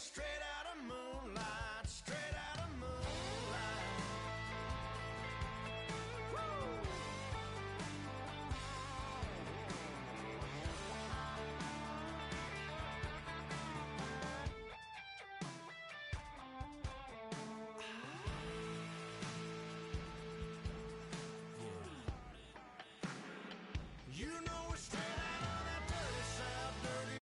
straight out of moonlight, straight out of moonlight. Woo! You know we're straight out of that dirty South, dirty.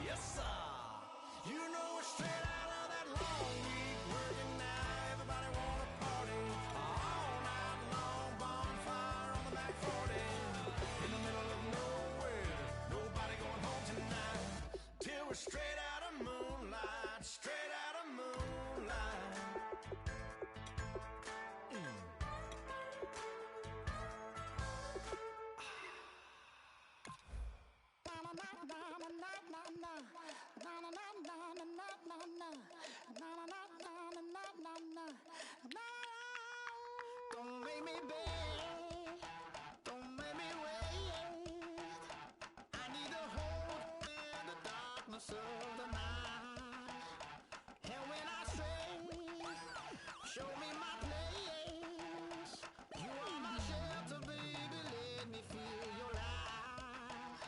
Yes, sir. You know we're straight out of that long week working now. Everybody wanna party all night long. Bonfire on the back 40 in the middle of nowhere. Nobody going home tonight till we're straight out of moonlight, straight out of moonlight. Don't make me beg, don't make me wait. I need to hold in the darkness of the night. And when I stray, show me my place. You are my shelter, baby, let me feel your light.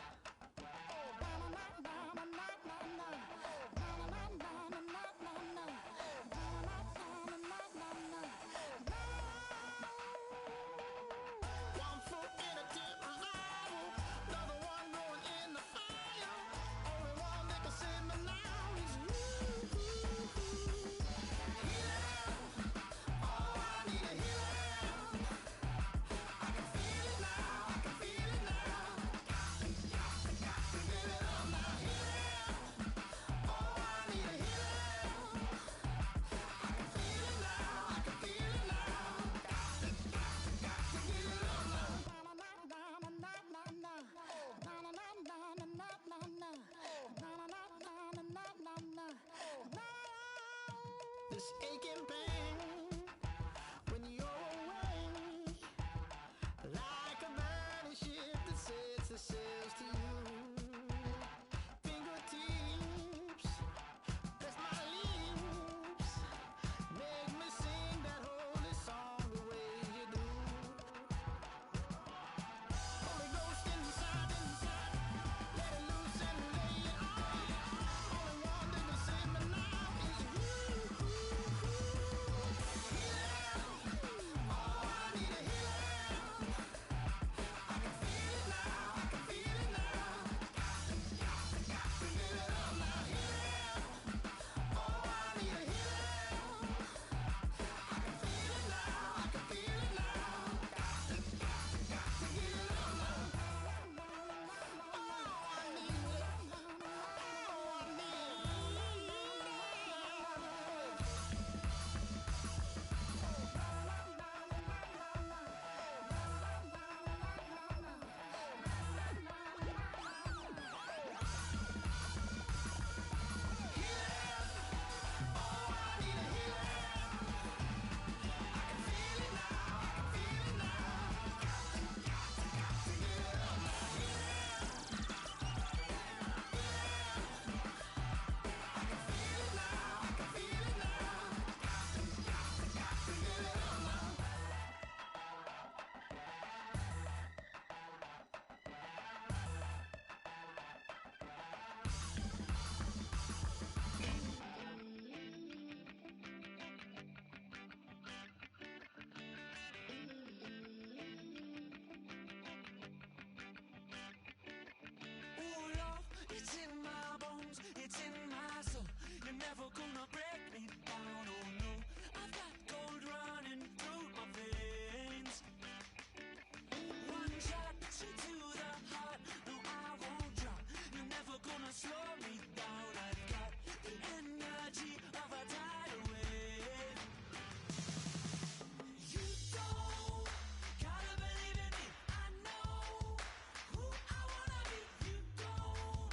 This aching pain when you're away, like a burning ship that sets the sails to you. Fingertips, press my lips, make me sing that holy song the way you do. Holy Ghost inside, let it loose and lay it on. Only one that can save me now is you. Never gonna break me down, oh no. I've got gold running through my veins. One shot to the heart, no I won't drop. You're never gonna slow me down. I've got the energy of a tidal wave. You don't gotta believe in me, I know who I wanna be. You don't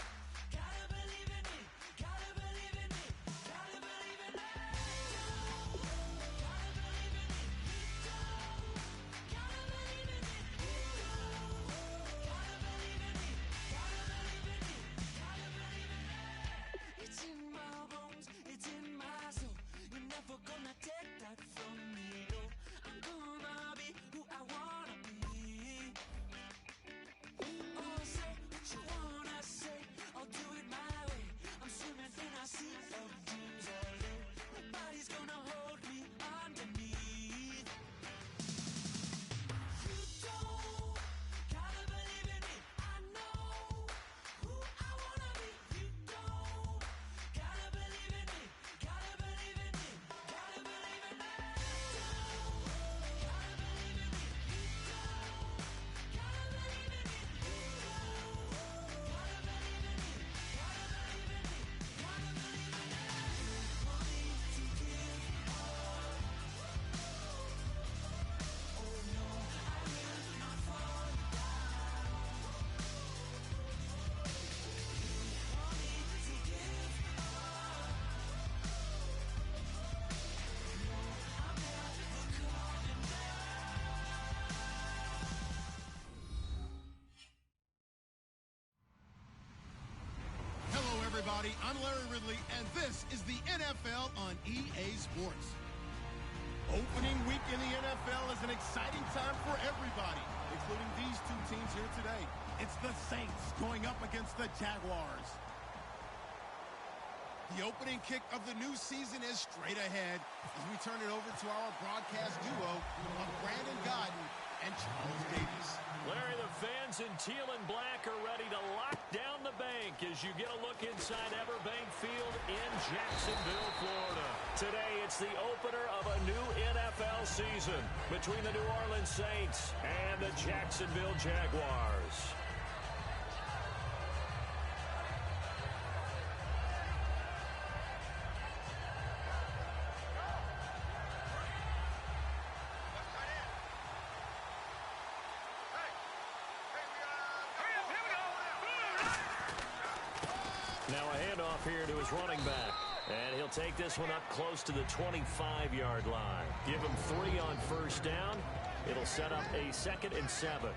everybody. I'm Larry Ridley, and this is the NFL on EA Sports. Opening week in the NFL is an exciting time for everybody, including these two teams here today. It's the Saints going up against the Jaguars. The opening kick of the new season is straight ahead as we turn it over to our broadcast duo of Brandon Godden and Charles Davis. Larry, the fans in teal and black are ready to lock down the bank as you get a look inside Everbank Field in Jacksonville, Florida. Today, it's the opener of a new NFL season between the New Orleans Saints and the Jacksonville Jaguars. Now a handoff here to his running back. And he'll take this one up close to the 25-yard line. Give him 3 on first down. It'll set up a 2nd and 7.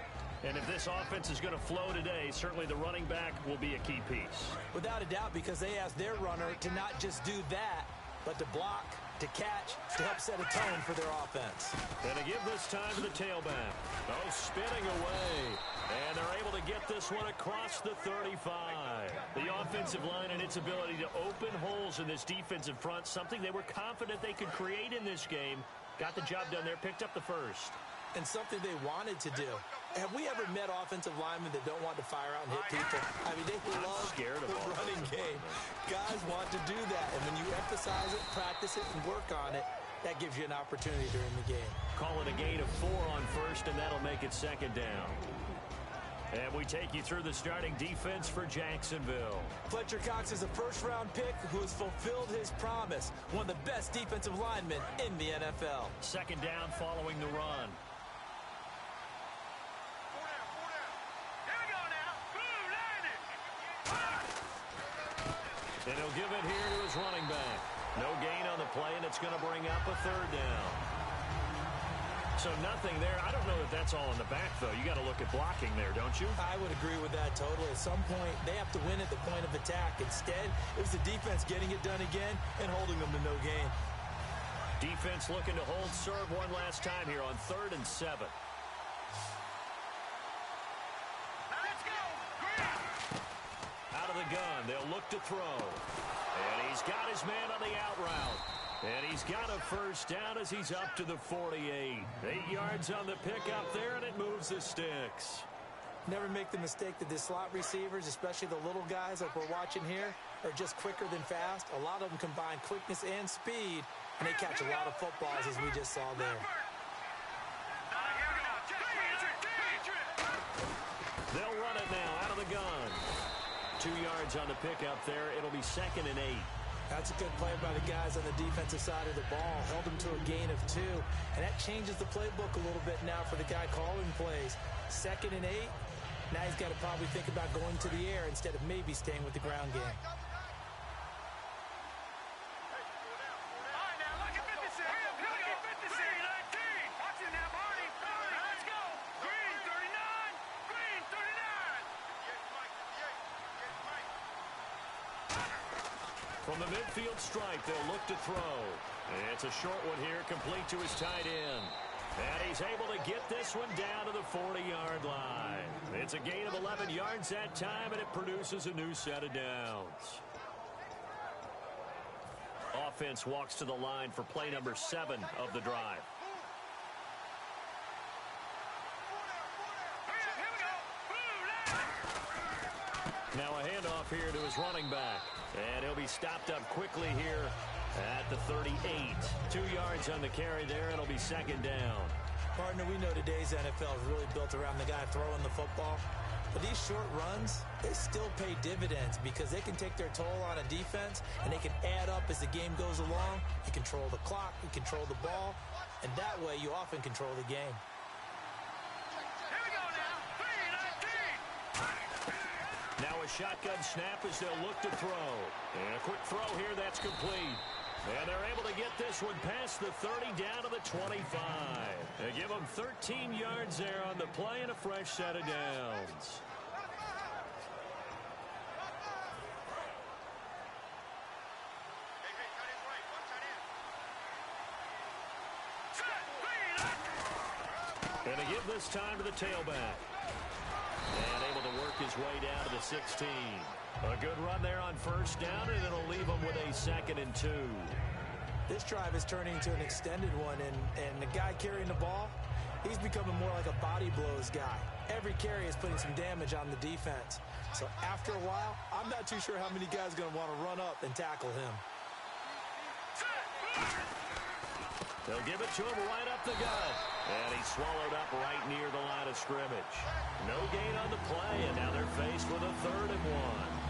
And if this offense is going to flow today, certainly the running back will be a key piece. Without a doubt, because they asked their runner to not just do that, but to block, to catch, to help set a tone for their offense. And to give this time to the tailback. Oh, spinning away. And they're able to get this one across the 35. The offensive line and its ability to open holes in this defensive front, something they were confident they could create in this game. Got the job done there, picked up the first. And something they wanted to do. Have we ever met offensive linemen that don't want to fire out and hit people? I mean, they love the running game. Guys want to do that. And when you emphasize it, practice it, and work on it, that gives you an opportunity during the game. Call it a gain of 4 on first, and that'll make it 2nd down. And we take you through the starting defense for Jacksonville. Fletcher Cox is a first-round pick who has fulfilled his promise. One of the best defensive linemen in the NFL. 2nd down following the run. And he'll give it here to his running back. No gain on the play, and it's going to bring up a 3rd down. So nothing there. I don't know if that's all in the back, though. You got to look at blocking there, don't you? I would agree with that totally. At some point, they have to win at the point of attack. Instead, it was the defense getting it done again and holding them to no gain. Defense looking to hold serve one last time here on 3rd and 7. Out of the gun, they'll look to throw. And he's got his man on the out route. And he's got a first down as he's up to the 48. 8 yards on the pickup there, and it moves the sticks. Never make the mistake that the slot receivers, especially the little guys like we're watching here, are just quicker than fast. A lot of them combine quickness and speed, and they catch a lot of footballs, as we just saw there. They'll run it now out of the gun. 2 yards on the pickup there. It'll be 2nd and 8. That's a good play by the guys on the defensive side of the ball. Held them to a gain of 2. And that changes the playbook a little bit now for the guy calling plays. 2nd and 8. Now he's got to probably think about going to the air instead of maybe staying with the ground game. From the midfield stripe, they'll look to throw. It's a short one here, complete to his tight end. And he's able to get this one down to the 40-yard line. It's a gain of 11 yards that time, and it produces a new set of downs. Offense walks to the line for play number 7 of the drive. Now a handoff here to his running back. And he'll be stopped up quickly here at the 38. 2 yards on the carry there. It'll be 2nd down. Partner, we know today's NFL is really built around the guy throwing the football. But these short runs, they still pay dividends because they can take their toll on a defense, and they can add up as the game goes along. You control the clock, you control the ball, and that way you often control the game. Now a shotgun snap as they'll look to throw. And a quick throw here, that's complete. And they're able to get this one past the 30 down to the 25. They give them 13 yards there on the play and a fresh set of downs. And to give this time to the tailback. And able to work his way down to the 16. A good run there on first down, and it'll leave him with a 2nd and 2. This drive is turning into an extended one, and the guy carrying the ball, he's becoming more like a body blows guy. Every carry is putting some damage on the defense. So after a while, I'm not too sure how many guys are going to want to run up and tackle him. They'll give it to him right up the gut. And he's swallowed up right near the line of scrimmage. No gain on the play, and now they're faced with a 3rd and 1.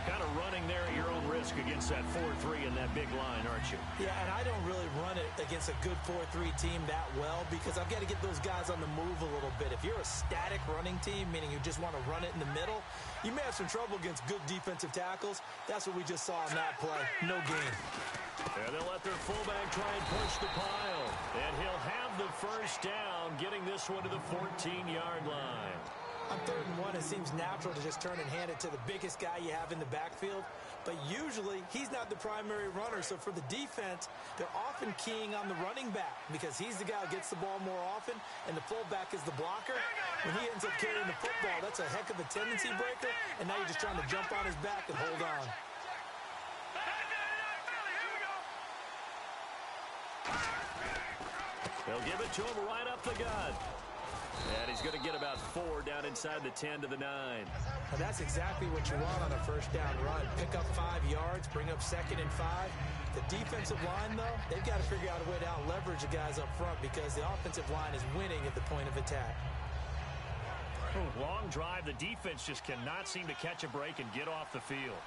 Kind of running there at your own risk against that 4-3 and that big line, aren't you? Yeah, and I don't really run it against a good 4-3 team that well because I've got to get those guys on the move a little bit. If you're a static running team, meaning you just want to run it in the middle, you may have some trouble against good defensive tackles. That's what we just saw in that play. No gain. And they'll let their fullback try and push the pile. And he'll have the first down, getting this one to the 14-yard line. On 3rd and 1, it seems natural to just turn and hand it to the biggest guy you have in the backfield. But usually, he's not the primary runner. So for the defense, they're often keying on the running back because he's the guy who gets the ball more often, and the fullback is the blocker. When he ends up carrying the football, that's a heck of a tendency breaker, and now you're just trying to jump on his back and hold on. They'll give it to him right up the gut. And he's going to get about 4 down inside the 10 to the 9. And that's exactly what you want on a first down run. Pick up 5 yards, bring up 2nd and 5. The defensive line, though, they've got to figure out a way to out-leverage the guys up front because the offensive line is winning at the point of attack. Long drive. The defense just cannot seem to catch a break and get off the field.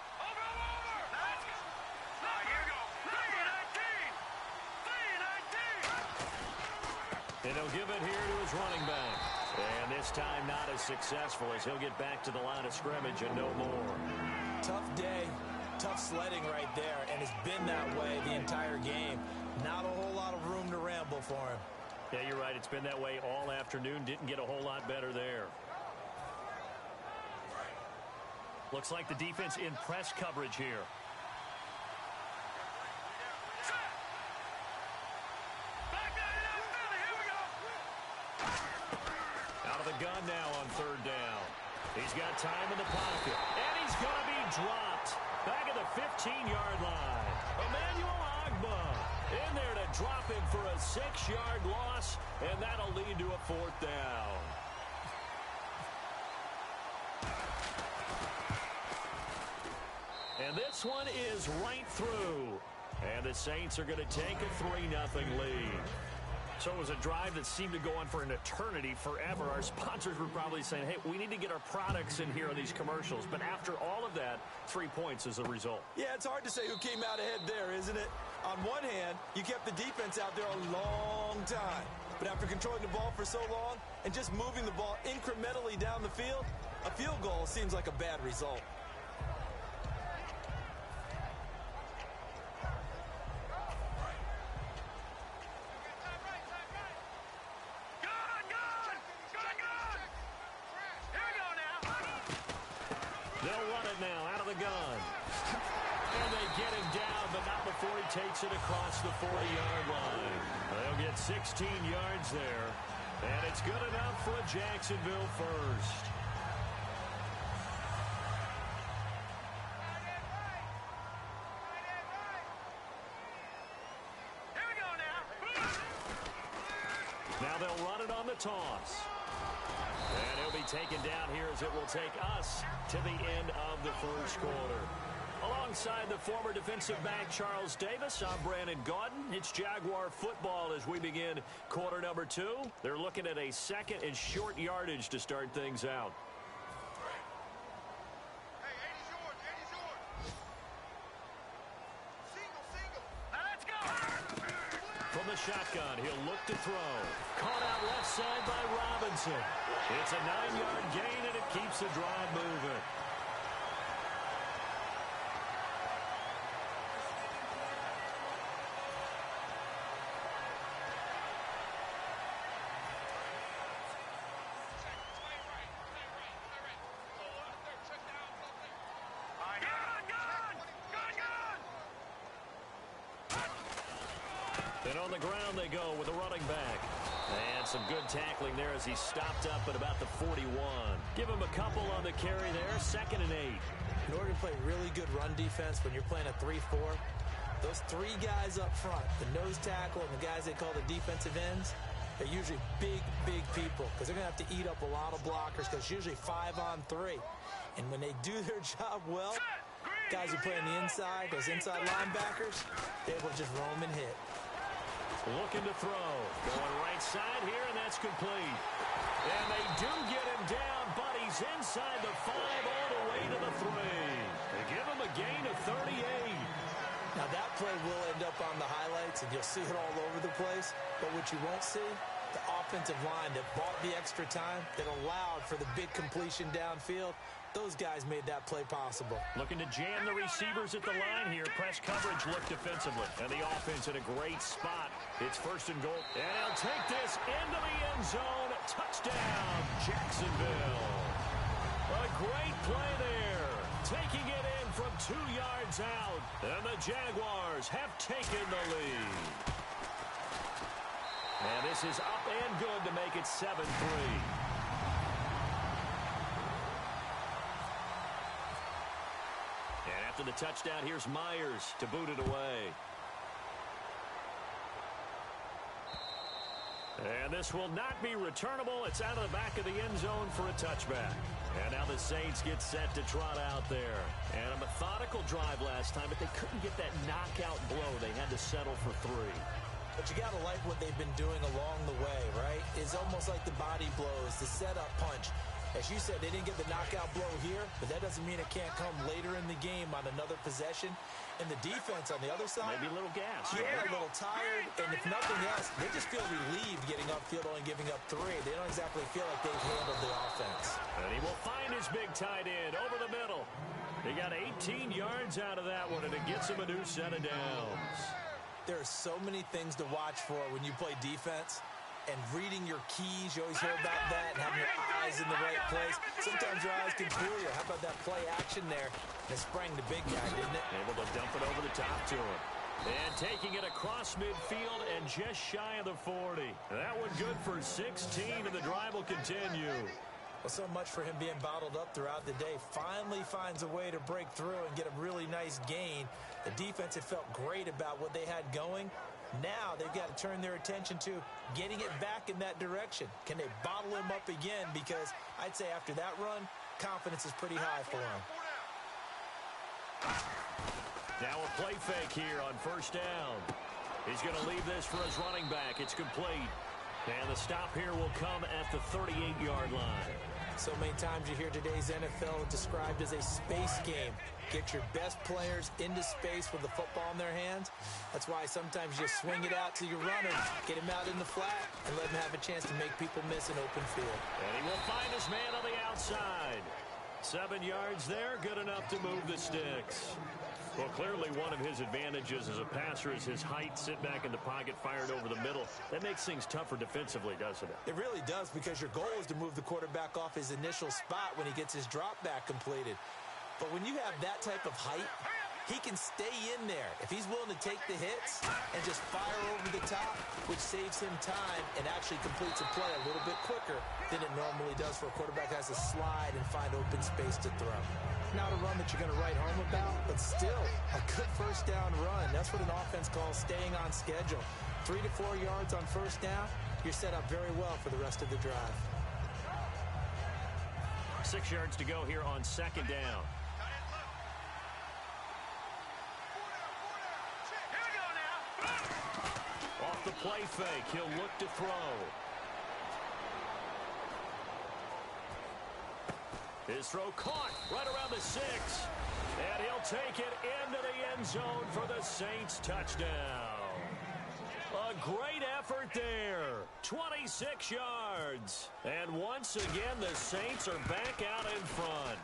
And he'll give it here to his running back. And this time not as successful as he'll get back to the line of scrimmage and no more. Tough day, tough sledding right there, and it's been that way the entire game. Not a whole lot of room to ramble for him. Yeah, you're right. It's been that way all afternoon. Didn't get a whole lot better there. Looks like the defense in press coverage here. Gun now on 3rd down. He's got time in the pocket. And he's going to be dropped. Back at the 15-yard line. Emmanuel Agba in there to drop him for a 6-yard loss. And that'll lead to a 4th down. And this one is right through. And the Saints are going to take a 3-0 lead. So it was a drive that seemed to go on for an eternity, forever. Our sponsors were probably saying, hey, we need to get our products in here on these commercials. But after all of that, 3 points is the result. Yeah, it's hard to say who came out ahead there, isn't it? On one hand, you kept the defense out there a long time. But after controlling the ball for so long and just moving the ball incrementally down the field, a field goal seems like a bad result. They'll run it now out of the gun. And they get him down, but not before he takes it across the 40-yard line. They'll get 16 yards there. And it's good enough for a Jacksonville first. Now they'll run it on the toss. And he'll be taken down here as it will take us to the end of the first quarter. Alongside the former defensive back Charles Davis, I'm Brandon Gaudin. It's Jaguar football as we begin quarter number 2. They're looking at a 2nd and short yardage to start things out. From the shotgun, he'll look to throw. Caught out left side by Robinson. It's a 9-yard gain, and it keeps the drive moving. And on the ground they go with a running back. And some good tackling there as he stopped up at about the 41. Give him a couple on the carry there, 2nd and 8. In order to play really good run defense when you're playing a 3-4, those 3 guys up front, the nose tackle and the guys they call the defensive ends, they're usually big, big people because they're going to have to eat up a lot of blockers because it's usually 5-on-3. And when they do their job well, guys who play on the inside, those inside linebackers, they're able to just roam and hit. Looking to throw. Going right side here, and that's complete. And they do get him down, but he's inside the 5 all the way to the 3. They give him a gain of 38. Now, that play will end up on the highlights, and you'll see it all over the place. But what you won't see, the offensive line that bought the extra time, that allowed for the big completion downfield, those guys made that play possible. Looking to jam the receivers at the line here. Press coverage look defensively. And the offense in a great spot. It's 1st and goal. And he'll take this into the end zone. Touchdown, Jacksonville. A great play there. Taking it in from 2 yards out. And the Jaguars have taken the lead. And this is up and good to make it 7-3. And after the touchdown, here's Myers to boot it away. And this will not be returnable. It's out of the back of the end zone for a touchback. And now the Saints get set to trot out there. And a methodical drive last time, but they couldn't get that knockout blow. They had to settle for 3. But you got to like what they've been doing along the way, right? It's almost like the body blows, the setup punch. As you said, they didn't get the knockout blow here, but that doesn't mean it can't come later in the game on another possession. And the defense on the other side, maybe a little gas. Yeah, a little tired, and if nothing else, they just feel relieved getting upfield, only giving up 3. They don't exactly feel like they've handled the offense. And he will find his big tight end over the middle. He got 18 yards out of that one, and it gets him a new set of downs. There are so many things to watch for when you play defense. And reading your keys, you always hear about that, and having your eyes in the right place. Sometimes your eyes can fool you. How about that play action there? And it sprang the big guy, didn't it? Able to dump it over the top to him. And taking it across midfield and just shy of the 40. That one good for 16, and the drive will continue. Well, so much for him being bottled up throughout the day. Finally finds a way to break through and get a really nice gain. The defense had felt great about what they had going. Now they've got to turn their attention to getting it back in that direction. Can they bottle him up again? Because I'd say after that run, confidence is pretty high for him. Now a play fake here on 1st down. He's going to leave this for his running back. It's complete. And the stop here will come at the 38-yard line. So many times you hear today's NFL described as a space game. Get your best players into space with the football in their hands. That's why sometimes you just swing it out to your runner, get him out in the flat, and let him have a chance to make people miss an open field. And he will find his man on the outside. 7 yards there, good enough to move the sticks. Well, clearly one of his advantages as a passer is his height, sit back in the pocket, fired over the middle. That makes things tougher defensively, doesn't it? It really does, because your goal is to move the quarterback off his initial spot when he gets his drop back completed. But when you have that type of height, he can stay in there if he's willing to take the hits and just fire over the top, which saves him time and actually completes a play a little bit quicker than it normally does for a quarterback who has to slide and find open space to throw. Not a run that you're going to write home about, but still a good 1st down run. That's what an offense calls staying on schedule. 3 to 4 yards on 1st down, you're set up very well for the rest of the drive. 6 yards to go here on 2nd down. Off the play fake, he'll look to throw. His throw caught right around the 6. And he'll take it into the end zone for the Saints touchdown. A great effort there. 26 yards. And once again, the Saints are back out in front.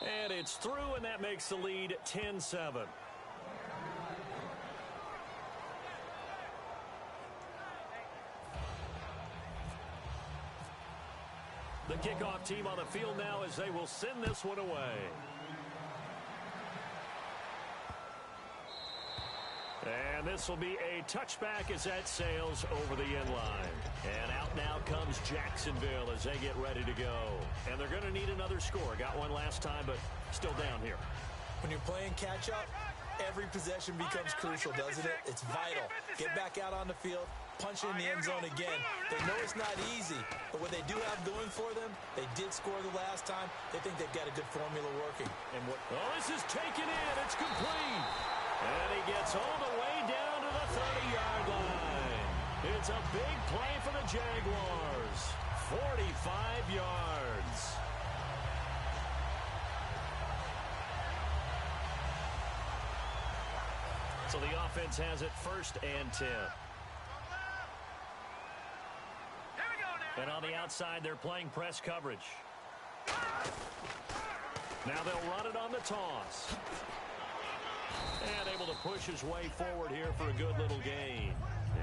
And it's through, and that makes the lead 10-7. The kickoff team on the field now as they will send this one away. And this will be a touchback as that sails over the end line. And out now comes Jacksonville as they get ready to go. And they're going to need another score. Got one last time, but still down here. When you're playing catch-up, every possession becomes crucial, doesn't it? It's vital. Get back out on the field, punch it in the end zone again. They know it's not easy, but what they do have going for them, they did score the last time. They think they've got a good formula working. And this is taken in. It's complete. And he gets all the way down to the 30-yard line. It's a big play for the Jaguars. 45 yards. So the offense has it 1st and 10. And on the outside, they're playing press coverage. Now they'll run it on the toss. And able to push his way forward here for a good little gain.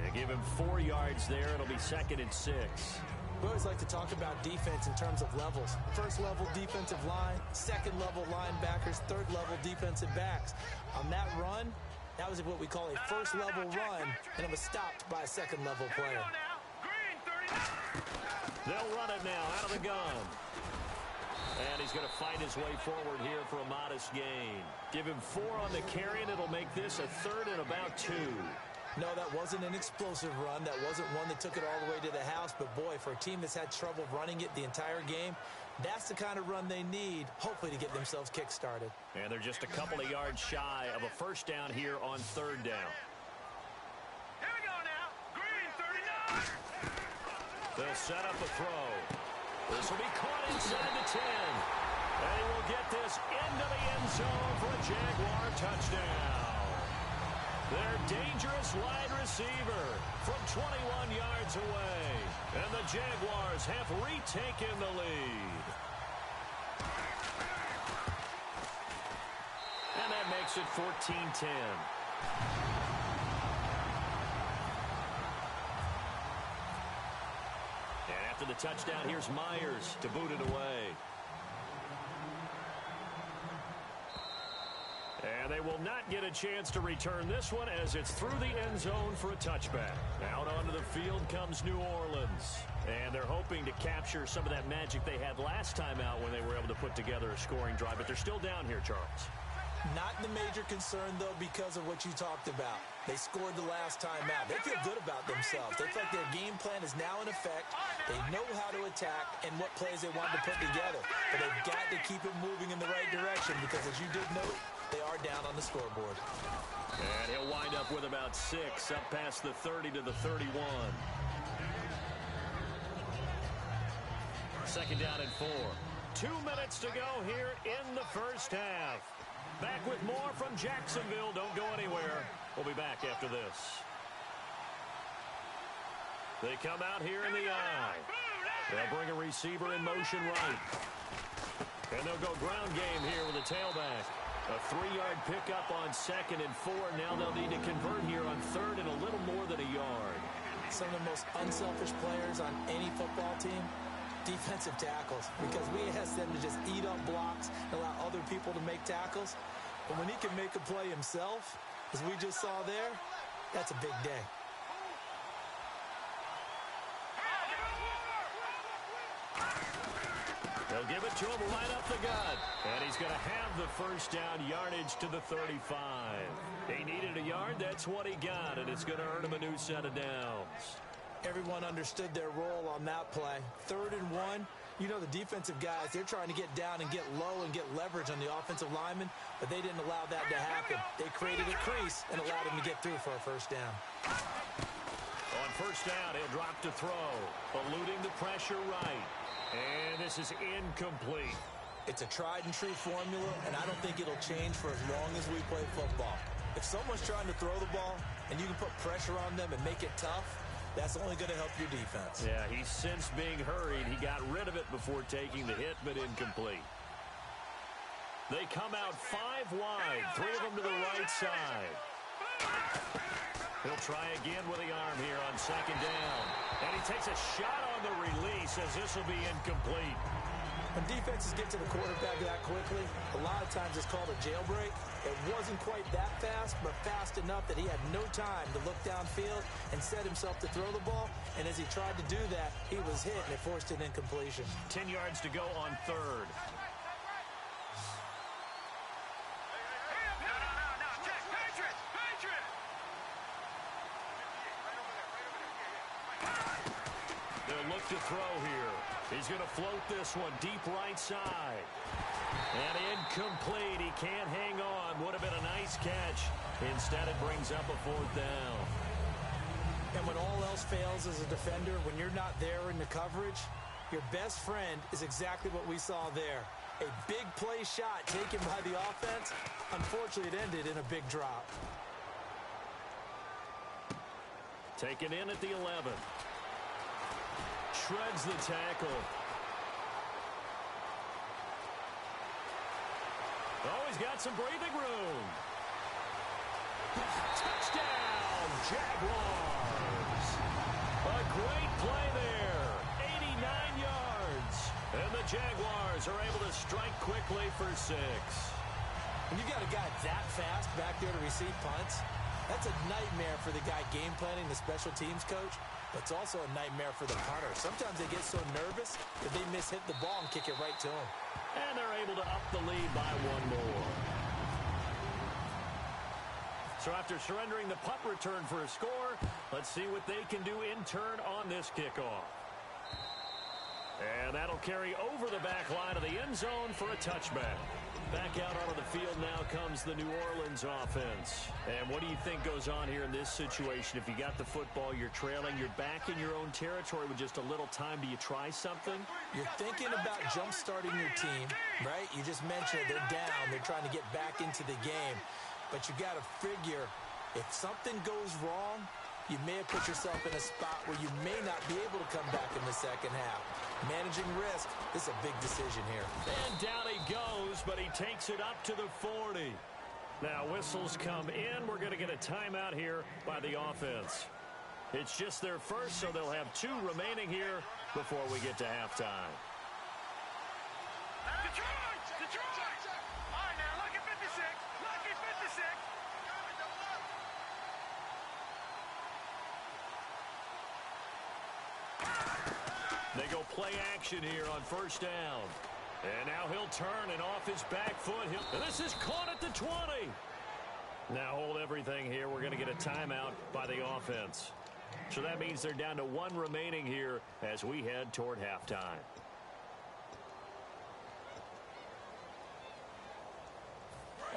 And give him 4 yards there. It'll be 2nd and 6. We always like to talk about defense in terms of levels. 1st level defensive line, 2nd level linebackers, 3rd level defensive backs. On that run, that was what we call a 1st level run, and it was stopped by a 2nd level player. They'll run it now out of the gun. And he's going to fight his way forward here for a modest gain. Give him 4 on the carry, and it'll make this a 3rd and about 2. No, that wasn't an explosive run. That wasn't one that took it all the way to the house. But, boy, for a team that's had trouble running it the entire game, that's the kind of run they need, hopefully, to get themselves kick-started. And they're just a couple of yards shy of a 1st down here on 3rd down. Here we go now. Green 39. They'll set up a throw. This will be caught inside the 10. And he will get this into the end zone for a Jaguar touchdown. Their dangerous wide receiver from 21 yards away. And the Jaguars have retaken the lead. And that makes it 14-10. After the touchdown, here's Myers to boot it away. And they will not get a chance to return this one as it's through the end zone for a touchback. Out onto the field comes New Orleans. And they're hoping to capture some of that magic they had last time out when they were able to put together a scoring drive. But they're still down here, Charles. Not the major concern, though, because of what you talked about. They scored the last time out. They feel good about themselves. They feel like their game plan is now in effect. They know how to attack and what plays they want to put together. But they've got to keep it moving in the right direction because, as you did note, they are down on the scoreboard. And he'll wind up with about 6, up past the 30 to the 31. 2nd down and 4. 2 minutes to go here in the 1st half. Back with more from Jacksonville. Don't go anywhere. We'll be back after this. They come out here in the eye. They'll bring a receiver in motion right. And they'll go ground game here with a tailback. A 3-yard pickup on 2nd and 4. Now they'll need to convert here on 3rd and a little more than a yard. Some of the most unselfish players on any football team, defensive tackles, because we ask them to just eat up blocks and allow other people to make tackles. But when he can make a play himself, as we just saw there, that's a big day. They'll give it to him right up the gut. And he's going to have the 1st down, yardage to the 35. He needed a yard. That's what he got, and it's going to earn him a new set of downs. Everyone understood their role on that play. 3rd and 1. You know, the defensive guys, they're trying to get down and get low and get leverage on the offensive lineman, but they didn't allow that to happen. They created a crease and allowed him to get through for a 1st down. On 1st down, he'll drop to throw, eluding the pressure right. And this is incomplete. It's a tried-and-true formula, and I don't think it'll change for as long as we play football. If someone's trying to throw the ball and you can put pressure on them and make it tough, that's only going to help your defense. Yeah, he's since being hurried. He got rid of it before taking the hit, but incomplete. They come out 5 wide, 3 of them to the right side. He'll try again with the arm here on 2nd down. And he takes a shot on the release as this will be incomplete. When defenses get to the quarterback that quickly, a lot of times it's called a jailbreak. It wasn't quite that fast, but fast enough that he had no time to look downfield and set himself to throw the ball. And as he tried to do that, he was hit, and it forced an incompletion. 10 yards to go on third. They'll look to throw here. He's going to float this one deep right side. And incomplete. He can't hang on. Would have been a nice catch. Instead, it brings up a fourth down. And when all else fails as a defender, when you're not there in the coverage, your best friend is exactly what we saw there. A big play shot taken by the offense. Unfortunately, it ended in a big drop. Taken in at the 11. Shreds the tackle. Oh, he's got some breathing room. Touchdown, Jaguars. A great play there. 89 yards. And the Jaguars are able to strike quickly for 6. When you've got a guy that fast back there to receive punts, that's a nightmare for the guy game planning, the special teams coach. But it's also a nightmare for the punter. Sometimes they get so nervous that they miss-hit the ball and kick it right to him. And they're able to up the lead by 1 more. So after surrendering the punt return for a score, let's see what they can do in turn on this kickoff. And that'll carry over the back line of the end zone for a touchback. Back out onto the field now comes the New Orleans offense. And what do you think goes on here in this situation? If you got the football, you're trailing, you're back in your own territory with just a little time. Do you try something? You're thinking about jump-starting your team, right? You just mentioned they're down. They're trying to get back into the game. But you got to figure if something goes wrong, you may have put yourself in a spot where you may not be able to come back in the second half. Managing risk is a big decision here. And down he goes, but he takes it up to the 40. Now whistles come in. We're going to get a timeout here by the offense. It's just their first, so they'll have 2 remaining here before we get to halftime. Detroit! Detroit! All right, now, lucky 56. Lucky 56. They go play action here on first down. And now he'll turn and off his back foot. And this is caught at the 20. Now hold everything here. We're going to get a timeout by the offense. So that means they're down to 1 remaining here as we head toward halftime.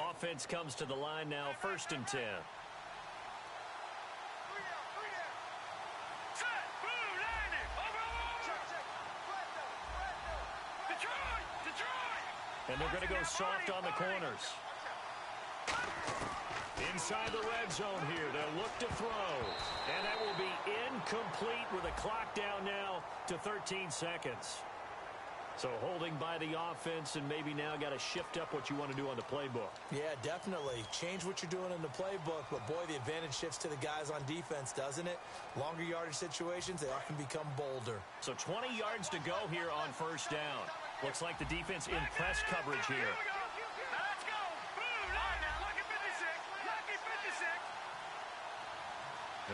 Offense comes to the line now, 1st and 10. And they're going to go soft on the corners. Inside the red zone here, they'll look to throw. And that will be incomplete with a clock down now to 13 seconds. So holding by the offense, and maybe now got to shift up what you want to do on the playbook. Yeah, definitely. Change what you're doing in the playbook, but boy, the advantage shifts to the guys on defense, doesn't it? Longer yardage situations, they often become bolder. So 20 yards to go here on first down. Looks like the defense in press coverage here. Now let's go. Boom. All right, now, lucky 56. Lucky 56.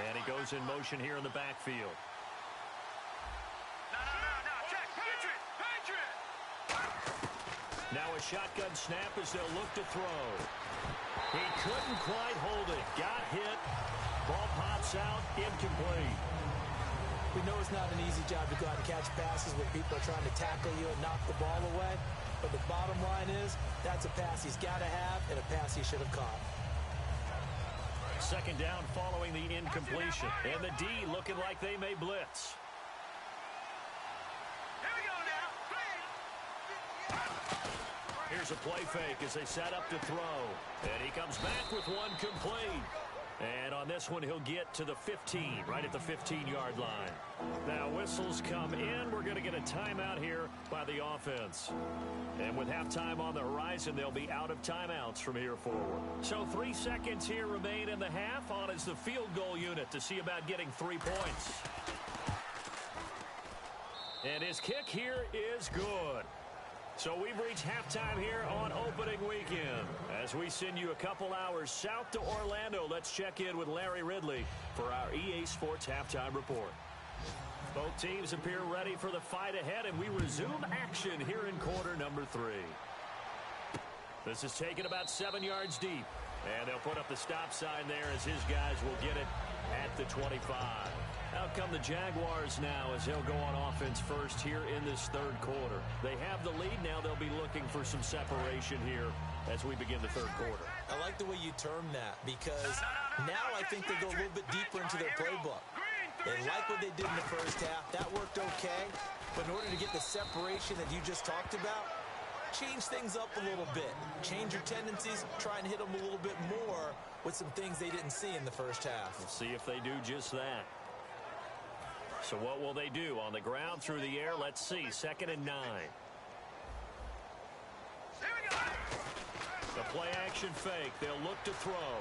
And he goes in motion here in the backfield. No. Check. Patriot. Patriot. Now a shotgun snap as they'll look to throw. He couldn't quite hold it. Got hit. Ball pops out. Incomplete. We know it's not an easy job to go out and catch passes where people are trying to tackle you and knock the ball away. But the bottom line is, that's a pass he's got to have and a pass he should have caught. 2nd down following the incompletion. And the D looking like they may blitz. Here we go now. Here's a play fake as they set up to throw. And he comes back with one complete. And on this one, he'll get to the 15, right at the 15-yard line. Now, whistles come in. We're going to get a timeout here by the offense. And with halftime on the horizon, they'll be out of timeouts from here forward. So 3 seconds here remain in the half. On is the field goal unit to see about getting 3 points. And his kick here is good. So we've reached halftime here on opening weekend. As we send you a couple hours south to Orlando, let's check in with Larry Ridley for our EA Sports Halftime Report. Both teams appear ready for the fight ahead, and we resume action here in quarter number 3. This is taken about 7 yards deep, and they'll put up the stop sign there as his guys will get it at the 25. Out come the Jaguars now as they'll go on offense first here in this third quarter. They have the lead now. They'll be looking for some separation here as we begin the third quarter. I like the way you term that because now I think they go a little bit deeper into their playbook. They like what they did in the first half. That worked okay. But in order to get the separation that you just talked about, change things up a little bit. Change your tendencies. Try and hit them a little bit more with some things they didn't see in the first half. We'll see if they do just that. So what will they do? On the ground, through the air, let's see. 2nd and 9. The play action fake. They'll look to throw.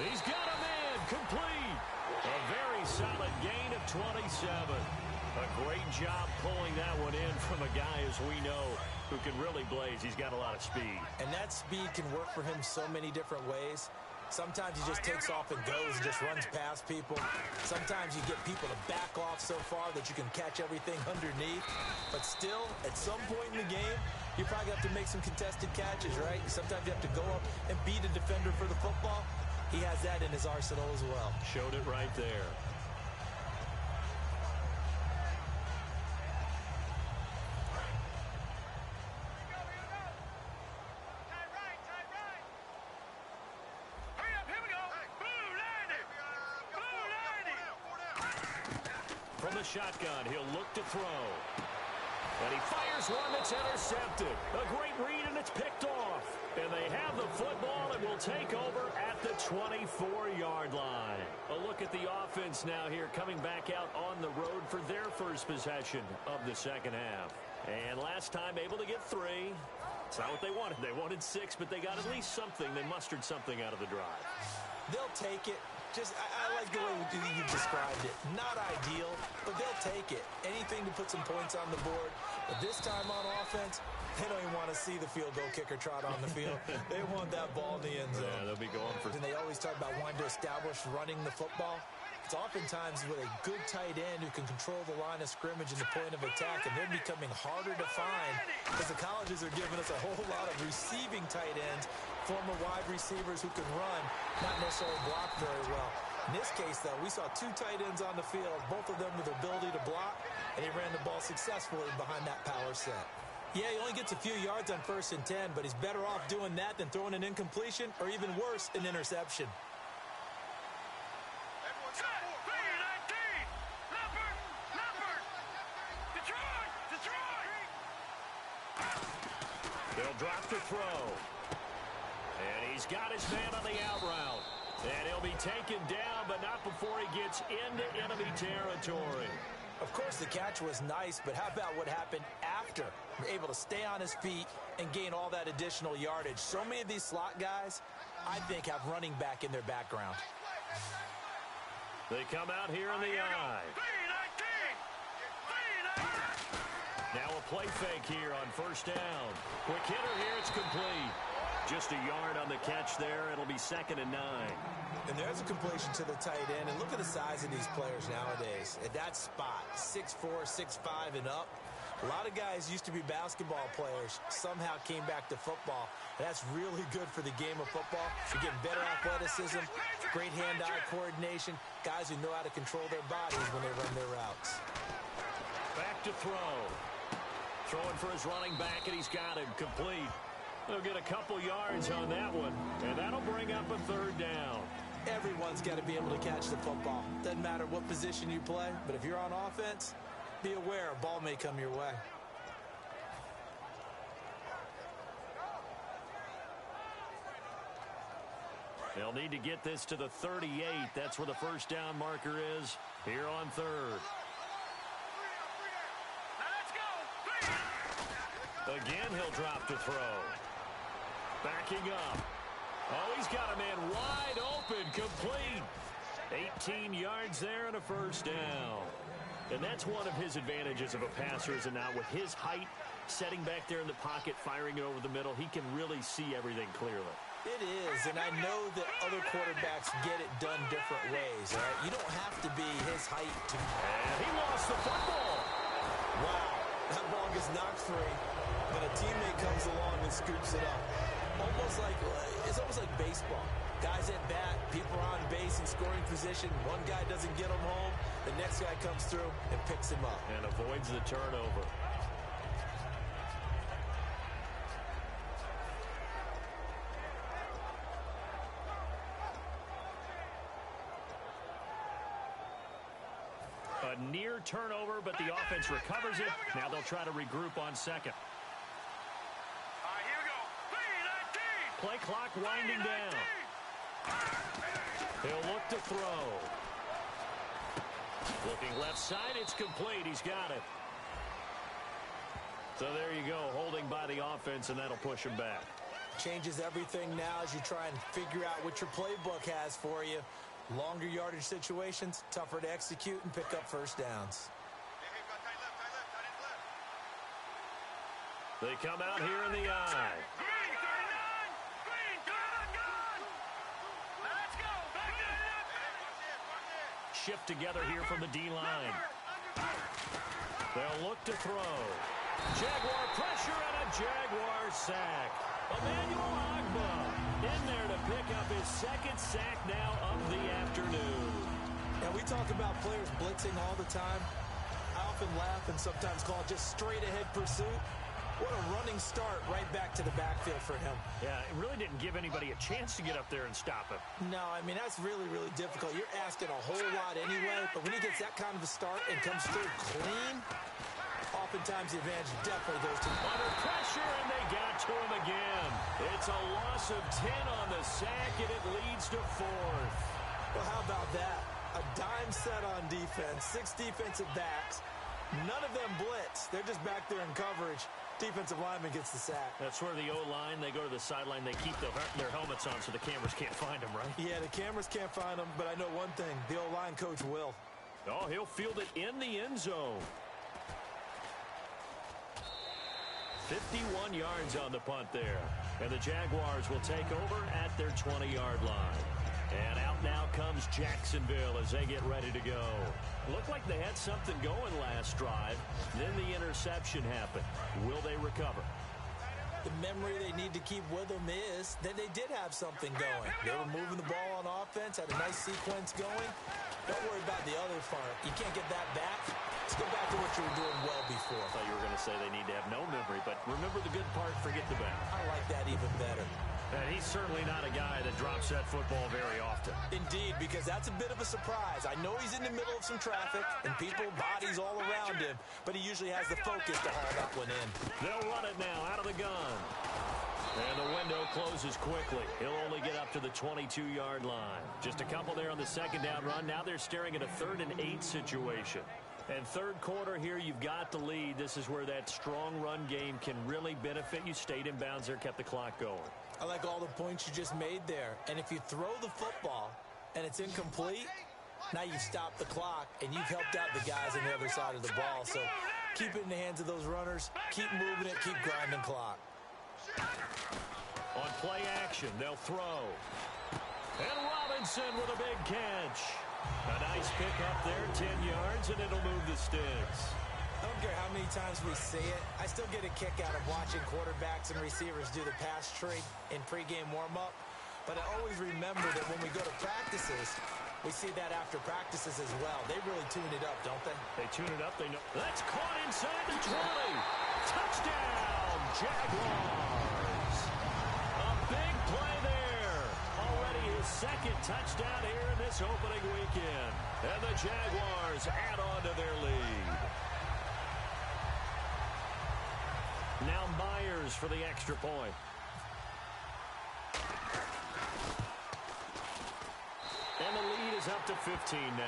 He's got him in. Complete. A very solid gain of 27. A great job pulling that one in from a guy, as we know, who can really blaze. He's got a lot of speed. And that speed can work for him so many different ways. Sometimes he just takes off and goes and just runs past people. Sometimes you get people to back off so far that you can catch everything underneath. But still, at some point in the game, you probably have to make some contested catches, right? Sometimes you have to go up and beat a defender for the football. He has that in his arsenal as well. Showed it right there. From the shotgun, he'll look to throw. And he fires one that's intercepted. A great read, and it's picked off. And they have the football and will take over at the 24-yard line. A look at the offense now here, coming back out on the road for their first possession of the second half. And last time able to get 3. It's not what they wanted. They wanted 6, but they got at least something. They mustered something out of the drive. They'll take it. I like the way you described it. Not ideal, but they'll take it. Anything to put some points on the board. But this time on offense, they don't even want to see the field goal kicker trot on the field. They want that ball in the end zone. Yeah, they'll be going for it. And they always talk about wanting to establish running the football. It's oftentimes with a good tight end who can control the line of scrimmage and the point of attack, and they're becoming harder to find because the colleges are giving us a whole lot of receiving tight ends, former wide receivers who can run, not necessarily block very well. In this case, though, we saw 2 tight ends on the field, both of them with the ability to block, and he ran the ball successfully behind that power set. Yeah, he only gets a few yards on 1st and 10, but he's better off doing that than throwing an incompletion or even worse, an interception. They'll drop the throw. And he's got his man on the out route. And he'll be taken down, but not before he gets into enemy territory. Of course, the catch was nice, but how about what happened after? Able to stay on his feet and gain all that additional yardage. So many of these slot guys, I think, have running back in their background. They come out here in the eye. Now a play fake here on 1st down. Quick hitter here, it's complete. Just a yard on the catch there. It'll be 2nd and 9. And there's a completion to the tight end. And look at the size of these players nowadays. At that spot, 6'4", 6'5", and up. A lot of guys used to be basketball players, somehow came back to football. And that's really good for the game of football. You're getting better athleticism, great hand-eye coordination, guys who know how to control their bodies when they run their routes. Back to throw. Throwing for his running back, and he's got him complete. They'll get a couple yards on that one, and that'll bring up a 3rd down. Everyone's got to be able to catch the football. Doesn't matter what position you play, but if you're on offense, be aware a ball may come your way. They'll need to get this to the 38. That's where the 1st down marker is here on 3rd. Again, he'll drop to throw. Backing up. Oh, he's got a man wide open, complete. 18 yards there and a 1st down. And that's one of his advantages of a passer, is it not? With his height, setting back there in the pocket, firing it over the middle, he can really see everything clearly. It is, and I know that other quarterbacks get it done different ways, all right? You don't have to be his height to... And he lost the football. Wow, that ball gets knocked free, but a teammate comes along and scoops it up. It's almost like baseball. Guys at bat, people are on base in scoring position. One guy doesn't get him home. The next guy comes through and picks him up. And avoids the turnover. A near turnover, but the offense recovers it. Now they'll try to regroup on second. All right, here we go. Play clock winding down. He'll look to throw. Looking left side, it's complete. He's got it. So there you go, holding by the offense, and that'll push him back. Changes everything now as you try and figure out what your playbook has for you. Longer yardage situations, tougher to execute and pick up first downs. They come out here in the eye. Shift together here from the D-line. They'll look to throw. Jaguar pressure and a Jaguar sack. Emmanuel Agba in there to pick up his second sack now of the afternoon. And we talk about players blitzing all the time. I often laugh and sometimes call it just straight-ahead pursuit. What a running start right back to the backfield for him. Yeah, it really didn't give anybody a chance to get up there and stop him. No, I mean, that's really, really difficult. You're asking a whole lot anyway, but when he gets that kind of a start and comes through clean, oftentimes the advantage definitely goes to him. Under pressure, and they got to him again. It's a loss of 10 on the sack, and it leads to 4th. Well, how about that? A dime set on defense, 6 defensive backs. None of them blitz. They're just back there in coverage. Defensive lineman gets the sack. That's where the O-line, they go to the sideline, they keep their helmets on so the cameras can't find them, right? Yeah, the cameras can't find them, but I know one thing. The O-line coach will. Oh, he'll field it in the end zone. 51 yards on the punt there. And the Jaguars will take over at their 20-yard line. And out now comes Jacksonville as they get ready to go. Looked like they had something going last drive. Then the interception happened. Will they recover? The memory they need to keep with them is that they did have something going. They were moving the ball on offense, had a nice sequence going. Don't worry about the other part. You can't get that back. Let's go back to what you were doing well before. I thought you were going to say they need to have no memory, but remember the good part, forget the bad. I like that even better. And he's certainly not a guy that drops that football very often. Indeed, because that's a bit of a surprise. I know he's in the middle of some traffic and people, bodies all around him, but he usually has the focus to haul that one in. They'll run it now out of the gun. And the window closes quickly. He'll only get up to the 22-yard line. Just a couple there on the second down run. Now they're staring at a 3rd and 8 situation. And third quarter here, you've got the lead. This is where that strong run game can really benefit you. Stayed in bounds there, kept the clock going. I like all the points you just made there. And if you throw the football and it's incomplete, now you've stopped the clock and you've helped out the guys on the other side of the ball. So keep it in the hands of those runners. Keep moving it. Keep grinding clock. On play action, they'll throw. And Robinson with a big catch. A nice pick up there, 10 yards, and it'll move the sticks. I don't care how many times we say it. I still get a kick out of watching quarterbacks and receivers do the pass tree in pregame warm-up. But I always remember that when we go to practices, we see that after practices as well. They really tune it up, don't they? They tune it up. They know. That's caught inside the 20. Touchdown, Jaguars. A big play there. Already his second touchdown here in this opening weekend. And the Jaguars add on to their lead. Now Myers for the extra point. And the lead is up to 15 now.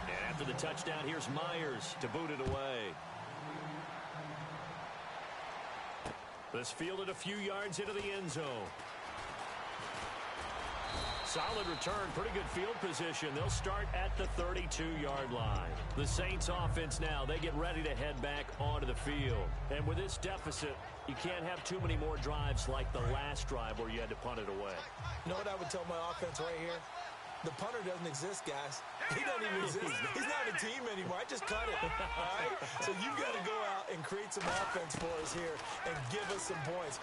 And after the touchdown, here's Myers to boot it away. This fielded a few yards into the end zone. Solid return, pretty good field position. They'll start at the 32-yard line. The Saints offense now, they get ready to head back onto the field. And with this deficit, you can't have too many more drives like the last drive where you had to punt it away. You know what I would tell my offense right here? The punter doesn't exist, guys. He doesn't even exist. He's not a team anymore. I just cut it. All right? So you've got to go out and create some offense for us here and give us some points.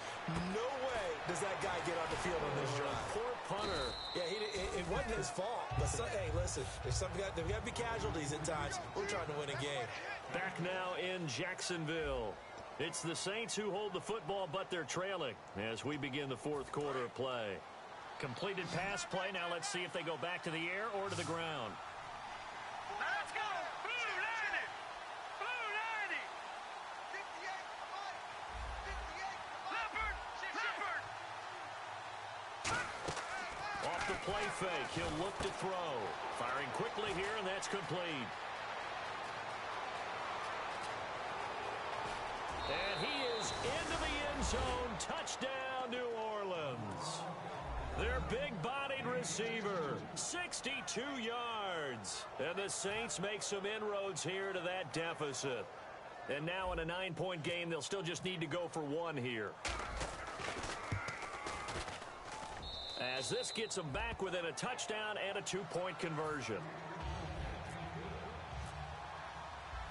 No way does that guy get on the field on this drive. Poor punter. Yeah, it wasn't his fault. But, hey, listen, there's got to be casualties at times. We're trying to win a game. Back now in Jacksonville. It's the Saints who hold the football, but they're trailing as we begin the fourth quarter of play. Completed pass play. Now let's see if they go back to the air or to the ground. Let's go! Blue 90! Blue 90! 58! Leopard! Leopard! Off the play fake. He'll look to throw. Firing quickly here, and that's complete. And he is into the end zone. Touchdown, New Orleans. Their big-bodied receiver, 62 yards. And the Saints make some inroads here to that deficit. And now in a 9-point game, they'll still just need to go for one here. As this gets them back within a touchdown and a 2-point conversion.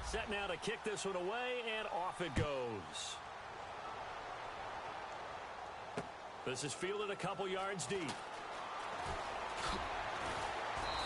Set now to kick this one away, and off it goes. This is fielded a couple yards deep.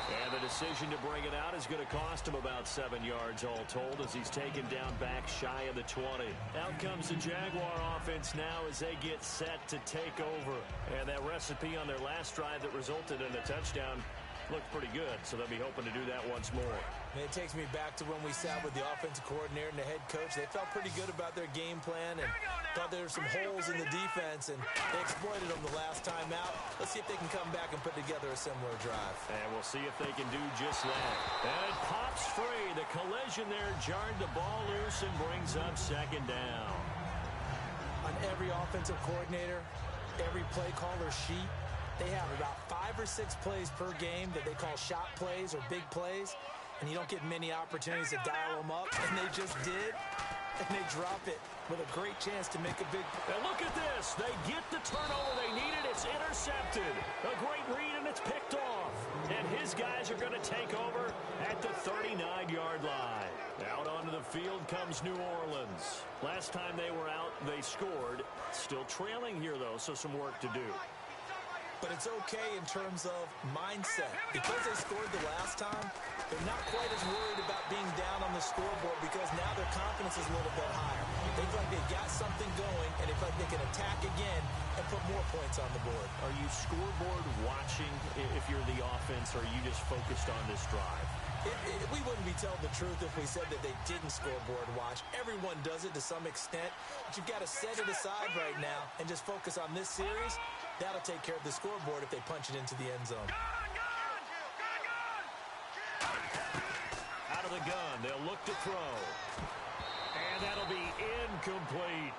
And the decision to bring it out is going to cost him about 7 yards all told as he's taken down back shy of the 20. Out comes the Jaguar offense now as they get set to take over. And that recipe on their last drive that resulted in a touchdown looked pretty good, so they'll be hoping to do that once more. And it takes me back to when we sat with the offensive coordinator and the head coach. They felt pretty good about their game plan and thought there were some holes in the defense, and they exploited them the last time out. Let's see if they can come back and put together a similar drive. And we'll see if they can do just that. And it pops free. The collision there jarred the ball loose and brings up second down. On every offensive coordinator, every play caller sheet, they have about 5 or 6 plays per game that they call shot plays or big plays, and you don't get many opportunities to dial them up, and they just did, and they drop it with a great chance to make a big play. And look at this. They get the turnover they needed. It's intercepted. A great read, and it's picked off. And his guys are going to take over at the 39-yard line. Out onto the field comes New Orleans. Last time they were out, they scored. Still trailing here, though, so some work to do. But it's okay in terms of mindset. Because they scored the last time, they're not quite as worried about being down on the scoreboard because now their confidence is a little bit higher. They feel like they've got something going, and they feel like they can attack again and put more points on the board. Are you scoreboard watching if you're the offense, or are you just focused on this drive? We wouldn't be telling the truth if we said that they didn't scoreboard watch. Everyone does it to some extent, but you've got to set it aside right now and just focus on this series. That'll take care of the scoreboard if they punch it into the end zone. Out of the gun, they'll look to throw. And that'll be incomplete.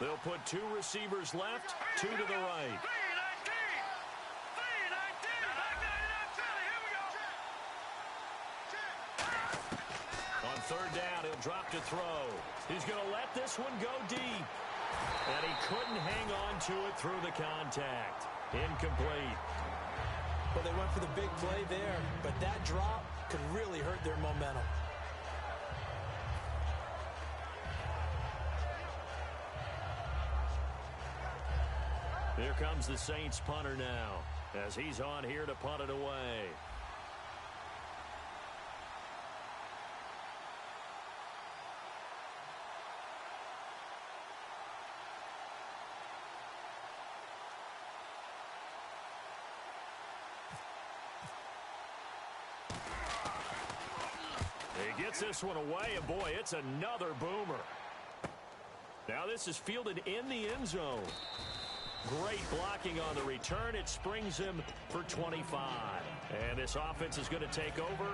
They'll put 2 receivers left, 2 to the right. On third down, he'll drop to throw. He's going to let this one go deep. And he couldn't hang on to it through the contact. Incomplete. Well, they went for the big play there, but that drop could really hurt their momentum. Here comes the Saints punter now as he's on here to punt it away. He gets this one away, and boy, it's another boomer. Now this is fielded in the end zone. Great blocking on the return. It springs him for 25. And this offense is going to take over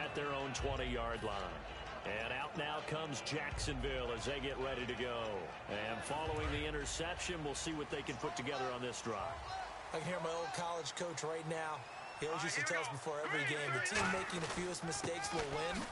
at their own 20-yard line. And out now comes Jacksonville as they get ready to go. And following the interception, we'll see what they can put together on this drive. I can hear my old college coach right now. He always used to tell us before every game, the team making the fewest mistakes will win.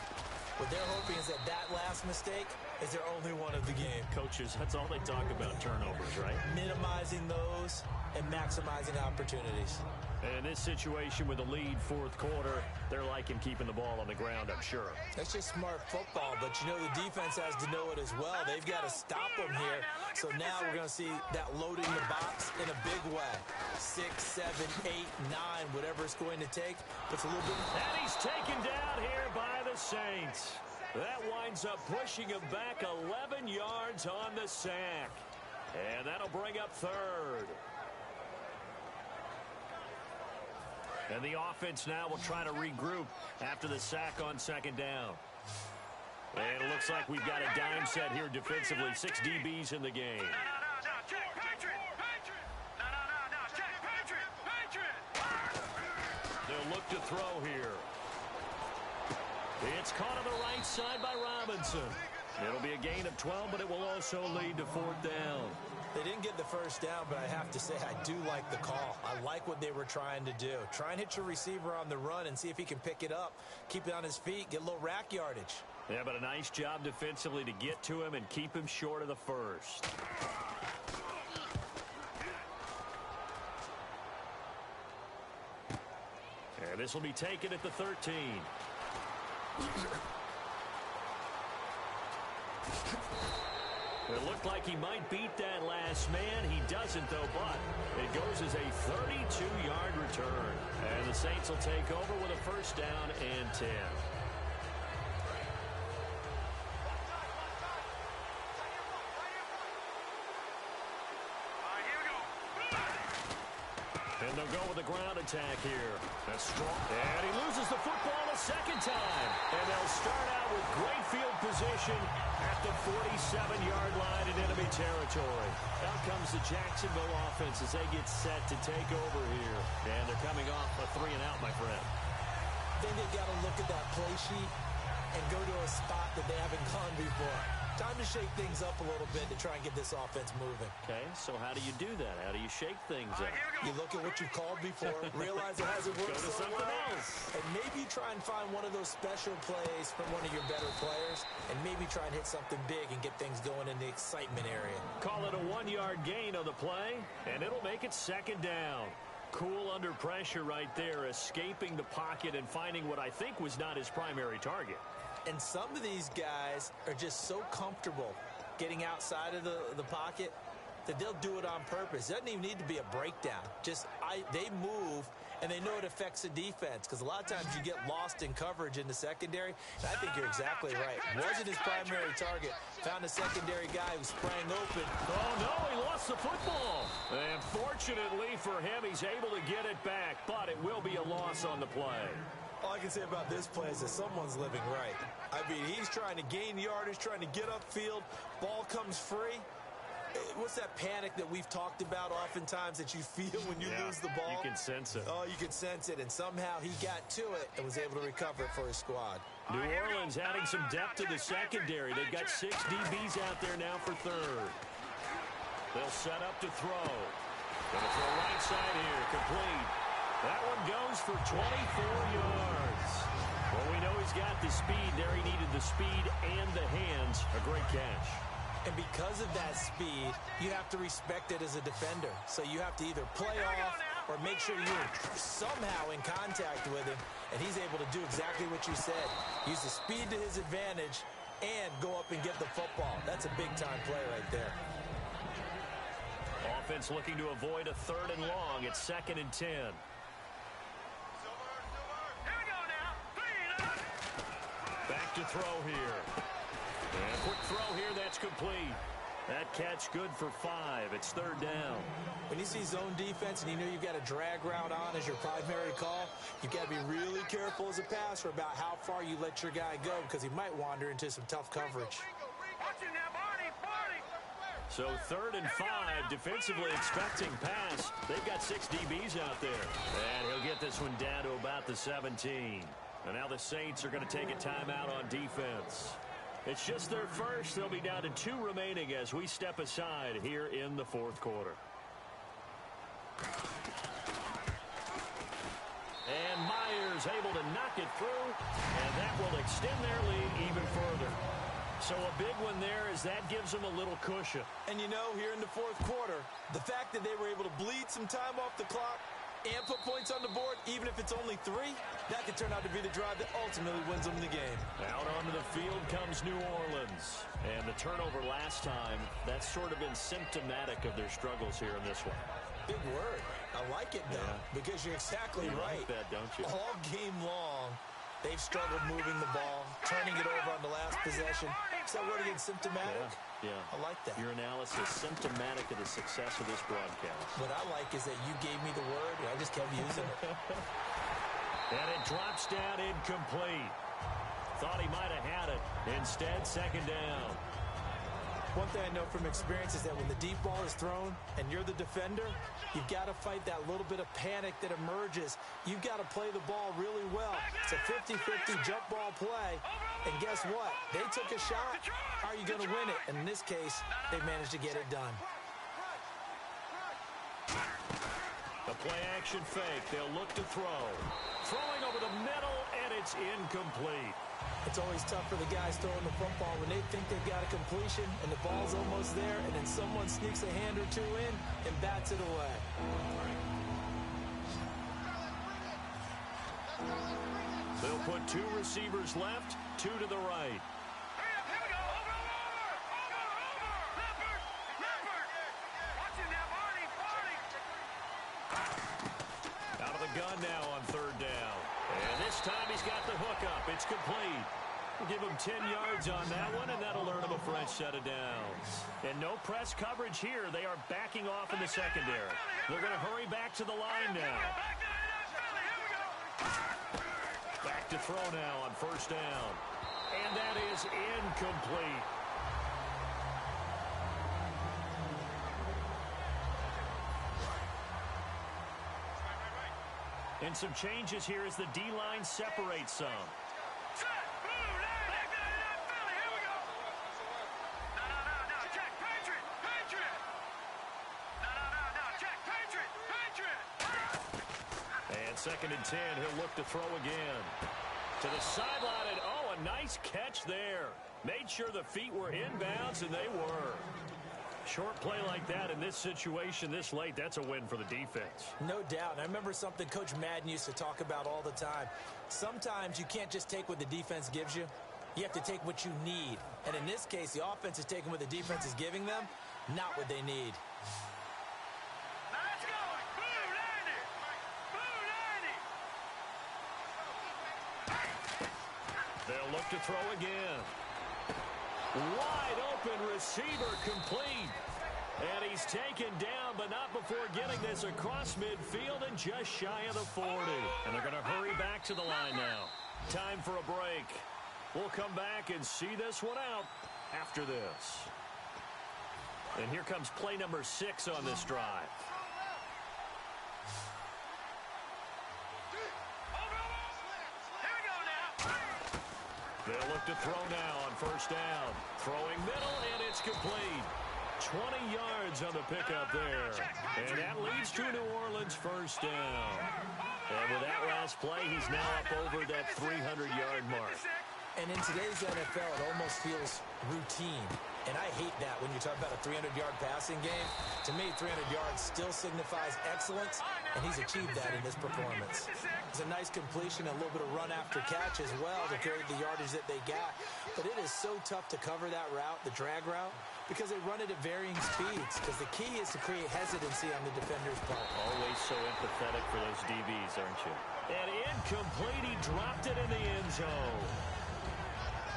What they're hoping is that last mistake is their only one of the game. Coaches, that's all they talk about, turnovers, right? Minimizing those and maximizing opportunities. And in this situation with a lead fourth quarter, they're liking keeping the ball on the ground, I'm sure. That's just smart football, but you know the defense has to know it as well. They've got to stop them here. So now we're going to see that loading the box in a big way. 6, 7, 8, 9, whatever it's going to take. Puts a little bit. And he's taken down here by the Saints. That winds up pushing him back 11 yards on the sack. And that'll bring up third. And the offense now will try to regroup after the sack on second down. And it looks like we've got a dime set here defensively. 6 DBs in the game. They'll look to throw here. It's caught on the right side by Robinson. It'll be a gain of 12, but it will also lead to fourth down. They didn't get the first down, but I have to say I do like the call. I like what they were trying to do. Try and hit your receiver on the run and see if he can pick it up, keep it on his feet, get a little rack yardage. Yeah, but a nice job defensively to get to him and keep him short of the first. And this will be taken at the 13. It looked like he might beat that last man. He doesn't, though, but it goes as a 32-yard return. And the Saints will take over with a first down and 10. And they'll go with a ground attack here. That's strong. And he loses the football a second time. And they'll start out with great field position at the 47-yard line in enemy territory. Out comes the Jacksonville offense as they get set to take over here. And they're coming off a 3-and-out, my friend. Then they've got to look at that play sheet and go to a spot that they haven't gone before. Time to shake things up a little bit to try and get this offense moving. Okay, so how do you do that? How do you shake things up? You look at what you've called before, realize it hasn't worked Go to so something well, else. and maybe try and find one of those special plays from one of your better players, and maybe try and hit something big and get things going in the excitement area. Call it a 1-yard gain on the play, and it'll make it second down. Cool under pressure right there, escaping the pocket and finding what I think was not his primary target. And some of these guys are just so comfortable getting outside of the pocket that they'll do it on purpose. It doesn't even need to be a breakdown. They move, and they know it affects the defense, because a lot of times you get lost in coverage in the secondary. And I think you're exactly right. Wasn't his primary target. Found a secondary guy who sprang open. Oh, no, he lost the football. And fortunately for him, he's able to get it back, but it will be a loss on the play. All I can say about this play is that someone's living right. I mean, he's trying to gain yardage, trying to get upfield. Ball comes free. What's that panic that we've talked about oftentimes that you feel when you lose the ball? You can sense it. Oh, you can sense it. And somehow he got to it and was able to recover it for his squad. New Orleans adding some depth to the secondary. They've got 6 DBs out there now for third. They'll set up to throw. Going to throw right side here. Complete. That one goes for 24 yards. Well, we know he's got the speed there. He needed the speed and the hands. A great catch. And because of that speed, you have to respect it as a defender. So you have to either play off or make sure you're somehow in contact with him. And he's able to do exactly what you said. Use the speed to his advantage and go up and get the football. That's a big-time play right there. Offense looking to avoid a 3rd and long. It's 2nd and 10. Back to throw here. And a quick throw here, that's complete. That catch good for 5. It's 3rd down. When you see zone defense and you know you've got a drag route on as your primary call, you've got to be really careful as a passer about how far you let your guy go, because he might wander into some tough coverage. So 3rd and 5, defensively expecting pass. They've got 6 DBs out there. And he'll get this one down to about the 17. And now the Saints are going to take a timeout on defense. It's just their first. They'll be down to 2 remaining as we step aside here in the 4th quarter. And Myers able to knock it through, and that will extend their lead even further. So a big one there as that gives them a little cushion. And you know, here in the 4th quarter, the fact that they were able to bleed some time off the clock and put points on the board, even if it's only 3, that could turn out to be the drive that ultimately wins them the game. Out onto the field comes New Orleans. And the turnover last time, that's sort of been symptomatic of their struggles here in this one. Big word. I like it, though, because you're exactly right. You like that, don't you? All game long, they've struggled moving the ball, turning it over on the last possession. Is that word again, symptomatic? Yeah. I like that. Your analysis, symptomatic of the success of this broadcast. What I like is that you gave me the word, and I just kept using it. And it drops down incomplete. Thought he might have had it. Instead, 2nd down. One thing I know from experience is that when the deep ball is thrown and you're the defender, you've got to fight that little bit of panic that emerges. You've got to play the ball really well. It's a 50-50 jump ball play. And guess what? They took a shot. Are you going to win it? And in this case, they managed to get it done. The play action fake. They'll look to throw. Throwing over the middle, and it's incomplete. It's always tough for the guys throwing the football when they think they've got a completion and the ball's almost there, and then someone sneaks a hand or 2 in and bats it away. They'll put 2 receivers left, 2 to the right. Out of the gun now on 3rd down. And this time he's got the hook up. It's complete. We'll give him 10 yards on that one, and that'll earn him a fresh set of downs. And no press coverage here. They are backing off in the secondary. They're going to hurry back to the line now. Back to throw now on 1st down. And that is incomplete. And some changes here as the D-line separates some. And 2nd and 10, he'll look to throw again. To the sideline, and oh, a nice catch there. Made sure the feet were inbounds, and they were. Short play like that in this situation this late, that's a win for the defense. No doubt. And I remember something Coach Madden used to talk about all the time. Sometimes you can't just take what the defense gives you. You have to take what you need. And in this case, the offense is taking what the defense is giving them, not what they need. They'll look to throw again. Wide open receiver complete. And he's taken down, but not before getting this across midfield and just shy of the 40. And they're going to hurry back to the line now. Time for a break. We'll come back and see this one out after this. And here comes play number 6 on this drive. They'll look to throw now on 1st down. Throwing middle, and it's complete. 20 yards on the pickup there. And that leads to New Orleans 1st down. And with that last play, he's now up over that 300-yard mark. And in today's NFL, it almost feels routine. And I hate that when you talk about a 300-yard passing game. To me, 300 yards still signifies excellence, and he's achieved that in this performance. It's a nice completion, a little bit of run after catch as well to create the yardage that they got. But it is so tough to cover that route, the drag route, because they run it at varying speeds. Because the key is to create hesitancy on the defender's part. Always so empathetic for those DBs, aren't you? And incomplete, he dropped it in the end zone.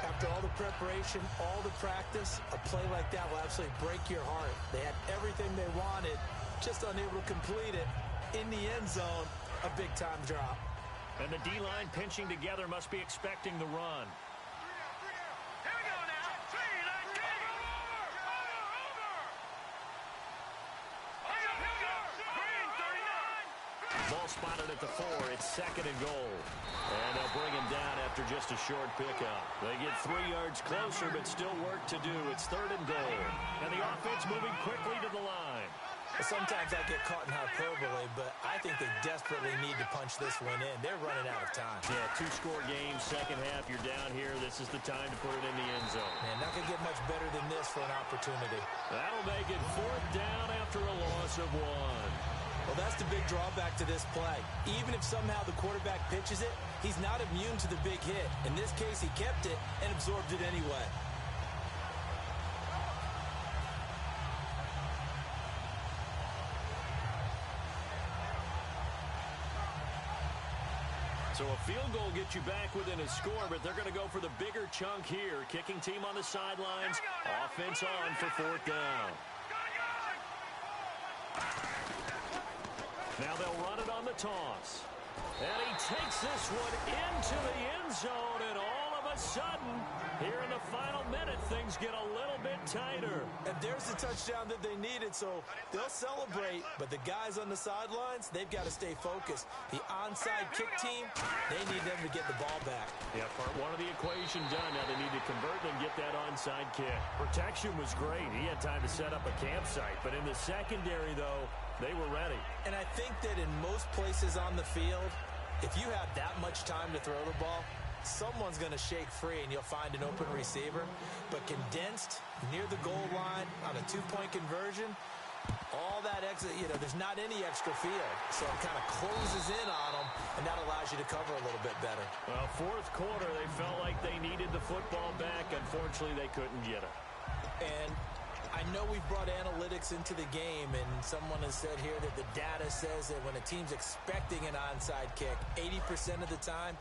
After all the preparation, all the practice, a play like that will absolutely break your heart. They had everything they wanted, just unable to complete it. In the end zone, a big-time drop. And the D-line pinching together must be expecting the run. Ball spotted at the 4. It's 2nd and goal. And they'll bring him down after just a short pickup. They get 3 yards closer, but still work to do. It's 3rd and goal. And the offense moving quickly to the line. Sometimes I get caught in hyperbole, but I think they desperately need to punch this one in. They're running out of time. Yeah, 2-score game, second half. You're down here. This is the time to put it in the end zone. Man, not going to get much better than this for an opportunity. That'll make it 4th down after a loss of 1. Well, that's the big drawback to this play. Even if somehow the quarterback pitches it, he's not immune to the big hit. In this case, he kept it and absorbed it anyway. So a field goal gets you back within a score, but they're going to go for the bigger chunk here. Kicking team on the sidelines. Offense on for 4th down. Now they'll run it on the toss. And he takes this one into the end zone, and all of a sudden, here in the final minute, things get a little bit tighter. And there's the touchdown that they needed, so they'll celebrate. But the guys on the sidelines, they've got to stay focused. The onside kick team, they need them to get the ball back. Yeah, part 1 of the equation done. Now they need to convert and get that onside kick. Protection was great. He had time to set up a campsite. But in the secondary, though, they were ready. And I think that in most places on the field, if you have that much time to throw the ball, someone's going to shake free and you'll find an open receiver. But condensed near the goal line on a 2-point conversion, all that extra, there's not any extra field. So it kind of closes in on them, and that allows you to cover a little bit better. Well, 4th quarter, they felt like they needed the football back. Unfortunately, they couldn't get it. And I know we've brought analytics into the game, and someone has said here that the data says that when a team's expecting an onside kick, 80% of the time,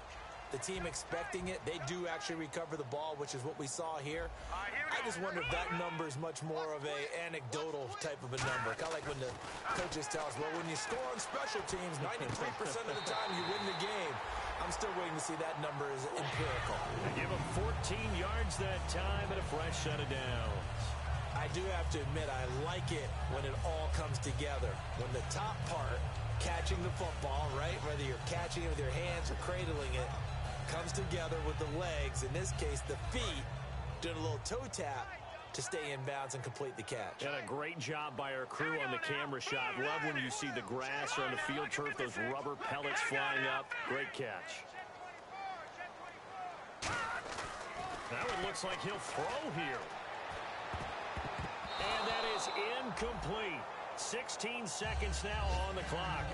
the team expecting it, they do actually recover the ball, which is what we saw here. I just wonder if that number is much more of a anecdotal type of a number. Kind of like when the coaches tell us, well, when you score on special teams, 93% of the time you win the game. I'm still waiting to see that number is empirical. They give them 14 yards that time and a fresh set of downs. I do have to admit, I like it when it all comes together. When the top part, catching the football, right, whether you're catching it with your hands or cradling it, comes together with the legs, in this case the feet, doing a little toe tap to stay in bounds and complete the catch. And a great job by our crew on the camera shot. Love when you see the grass or on the field turf, those rubber pellets flying up. Great catch. Now it looks like he'll throw here. And that is incomplete. 16 seconds now on the clock.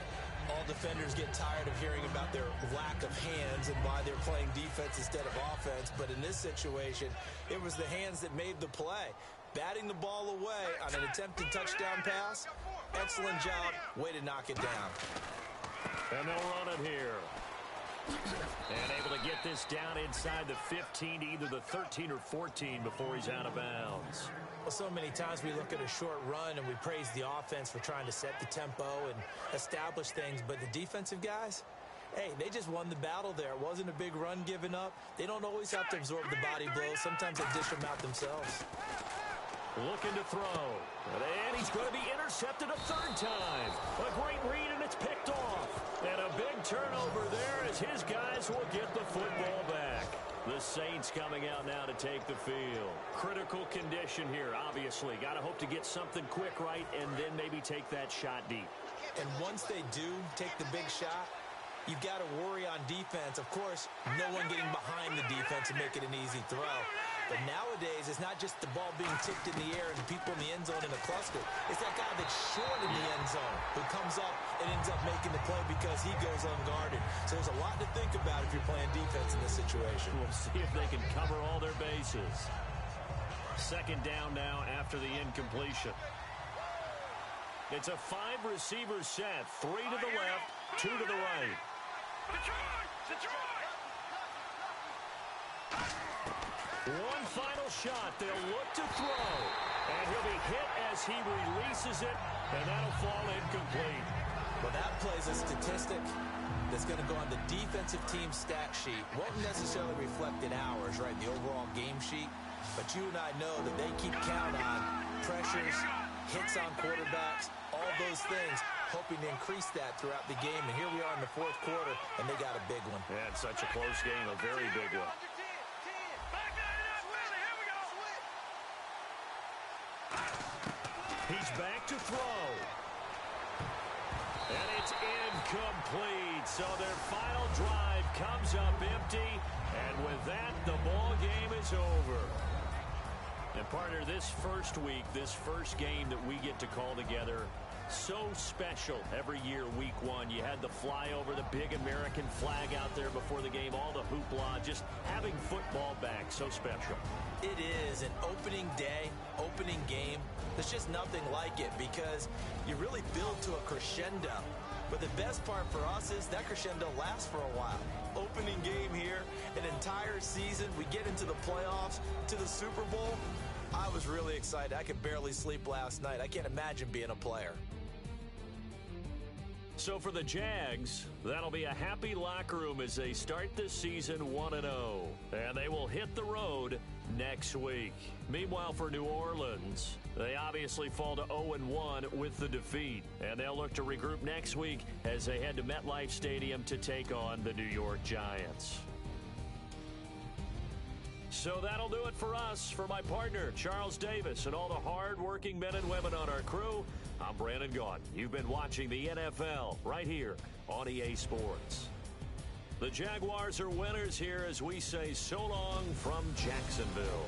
All defenders get tired of hearing about their lack of hands and why they're playing defense instead of offense. But in this situation, it was the hands that made the play. Batting the ball away on an attempted touchdown pass. Excellent job. Way to knock it down. And they'll run it here. And able to get this down inside the 15 to either the 13 or 14 before he's out of bounds. Well, so many times we look at a short run and we praise the offense for trying to set the tempo and establish things, but the defensive guys, hey, they just won the battle there. It wasn't a big run given up. They don't always have to absorb the body blows. Sometimes they dish them out themselves. Looking to throw. And he's going to be intercepted a 3rd time. A great read, and it's picked off. And a big turnover there as his guys will get the football back. The Saints coming out now to take the field. Critical condition here, obviously. Got to hope to get something quick right and then maybe take that shot deep. And once they do take the big shot, you've got to worry on defense. Of course, no one getting behind the defense and make it an easy throw. But nowadays, it's not just the ball being tipped in the air and people in the end zone in a cluster. It's that guy that's short in the end zone who comes up and ends up making the play because he goes unguarded. So there's a lot to think about if you're playing defense in this situation. We'll see if they can cover all their bases. 2nd down now after the incompletion. It's a 5-receiver set. 3 to the left, 2 to the right. One final shot. They'll look to throw. And he'll be hit as he releases it. And that'll fall incomplete. Well, that plays a statistic that's going to go on the defensive team stat sheet. Won't necessarily reflect in ours, right, the overall game sheet. But you and I know that they keep count on pressures, hits on quarterbacks, all those things. hoping to increase that throughout the game. And here we are in the fourth quarter, and they got a big one. Yeah, it's such a close game, a very big one. He's back to throw. And it's incomplete. So their final drive comes up empty. And with that, the ball game is over. And partner, this first week, this first game that we get to call together, so special every year, week one. You had the flyover, the big American flag out there before the game, all the hoopla, just having football back, so special. It is an opening day, opening game. There's just nothing like it because you really build to a crescendo. But the best part for us is that crescendo lasts for a while. Opening game here, an entire season. We get into the playoffs, to the Super Bowl. I was really excited. I could barely sleep last night. I can't imagine being a player. So for the Jags, that'll be a happy locker room as they start this season 1-0. And they will hit the road next week. Meanwhile, for New Orleans, they obviously fall to 0-1 with the defeat. And they'll look to regroup next week as they head to MetLife Stadium to take on the New York Giants. So that'll do it for us. For my partner, Charles Davis, and all the hard-working men and women on our crew, I'm Brandon Gaudin. You've been watching the NFL right here on EA Sports. The Jaguars are winners here as we say so long from Jacksonville.